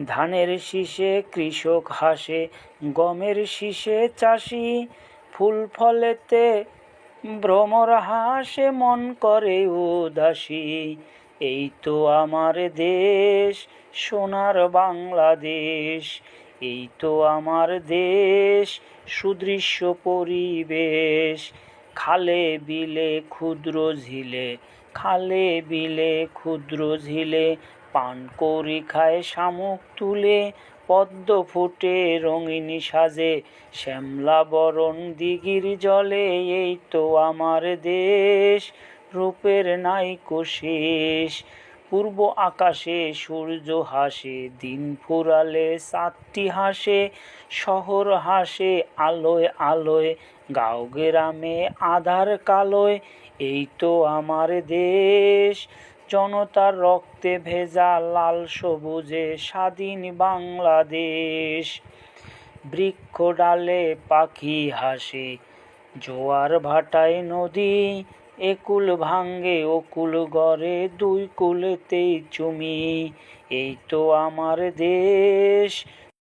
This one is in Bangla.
ধানের শীষে কৃষক হাসে, গমের শীষে চাষি, ফুল ফলেতে ভ্রমর হাসে, মন করে উদাসী। এই তো আমার দেশ, সোনার বাংলাদেশ। এই তো আমার দেশ, সুদৃশ্য পরিবেশ। খালে বিলে ক্ষুদ্র ঝিলে, খালে বিলে ক্ষুদ্র ঝিলে, পান করি খায় শামুক তুলে। পদ্ম ফুটে রঙিন সাজে, শ্যামলা বরণ দিঘির জলে। এই তো আমার দেশ, রূপের নাইকো শেষ। পূর্ব আকাশে সূর্য হাসে, দিন ফুরালে চাঁদটি হাসে। শহর হাসে আলোয় আলোয়, গাঁও গ্রামে আঁধার কালোয়। এই তো আমার দেশ, জনতার রক্তে ভেজা লাল সবুজে স্বাধীন বাংলাদেশ। বৃক্ষ ডালে পাখি হাসে, জোয়ার ভাটায় নদী। একুল ভাঙ্গে ওকুল গড়ে, দুই কুলেতেই চুমি। এই তো আমার দেশ,